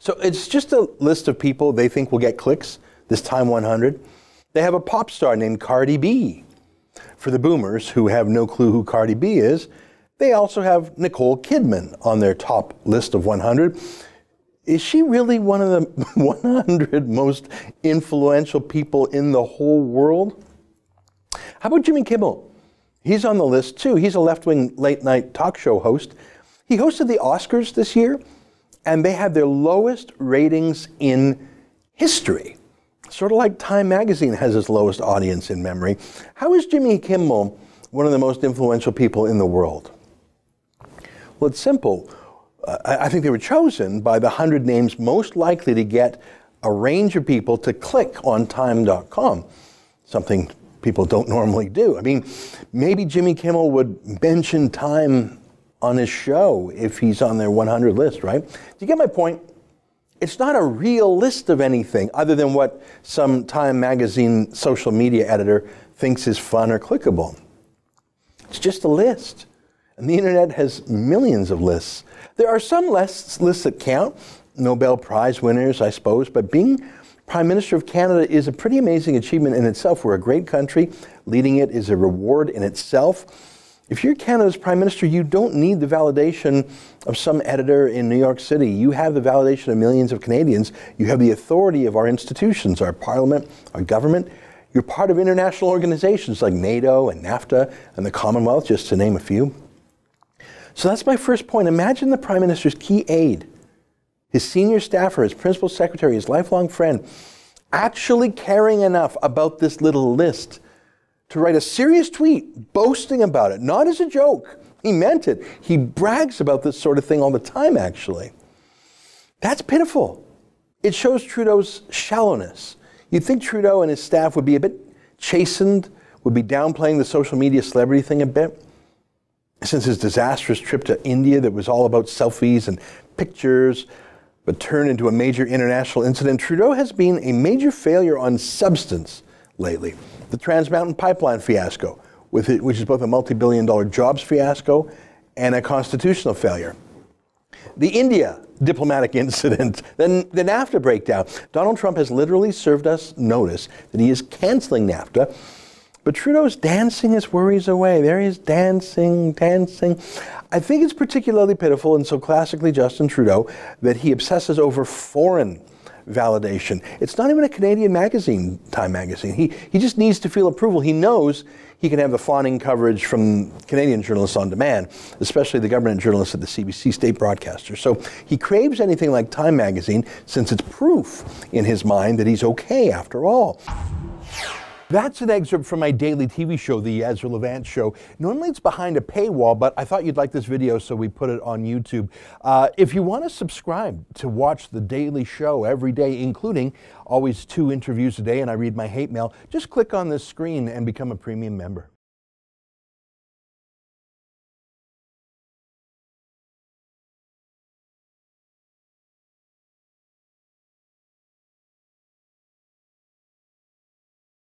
So it's just a list of people they think will get clicks this time 100. They have a pop star named Cardi B. For the boomers who have no clue who Cardi B is, they also have Nicole Kidman on their top list of 100. Is she really one of the 100 most influential people in the whole world? How about Jimmy Kimmel? He's on the list too. He's a left-wing late-night talk show host. He hosted the Oscars this year, and they had their lowest ratings in history. Sort of like Time magazine has its lowest audience in memory. How is Jimmy Kimmel one of the most influential people in the world? Well, it's simple. I think they were chosen by the 100 names most likely to get a range of people to click on Time.com, something people don't normally do. I mean, maybe Jimmy Kimmel would mention Time on his show if he's on their 100 list, right? Do you get my point? It's not a real list of anything other than what some Time magazine social media editor thinks is fun or clickable. It's just a list. And the internet has millions of lists. There are some lists that count, Nobel Prize winners, I suppose, but being Prime Minister of Canada is a pretty amazing achievement in itself. We're a great country. Leading it is a reward in itself. If you're Canada's Prime Minister, you don't need the validation of some editor in New York City. You have the validation of millions of Canadians. You have the authority of our institutions, our parliament, our government. You're part of international organizations like NATO and NAFTA and the Commonwealth, just to name a few. So that's my first point. Imagine the Prime Minister's key aide, his senior staffer, his principal secretary, his lifelong friend, actually caring enough about this little list to write a serious tweet boasting about it, not as a joke. He meant it. He brags about this sort of thing all the time, actually. That's pitiful. It shows Trudeau's shallowness. You'd think Trudeau and his staff would be a bit chastened, would be downplaying the social media celebrity thing a bit. Since his disastrous trip to India that was all about selfies and pictures, but turned into a major international incident, Trudeau has been a major failure on substance lately. The Trans Mountain Pipeline fiasco, which is both a multi-billion-dollar jobs fiasco and a constitutional failure. The India diplomatic incident, then the NAFTA breakdown. Donald Trump has literally served us notice that he is canceling NAFTA, but Trudeau's dancing his worries away. There he is dancing. I think it's particularly pitiful and so classically Justin Trudeau that he obsesses over foreign validation. It's not even a Canadian magazine, Time magazine. He just needs to feel approval. He knows he can have the fawning coverage from Canadian journalists on demand, especially the government journalists at the CBC state broadcaster. So he craves anything like Time magazine since it's proof in his mind that he's okay after all. That's an excerpt from my daily TV show, The Ezra Levant Show. Normally it's behind a paywall, but I thought you'd like this video, so we put it on YouTube. If you want to subscribe to watch the daily show every day, including always 2 interviews a day, and I read my hate mail, just click on this screen and become a premium member.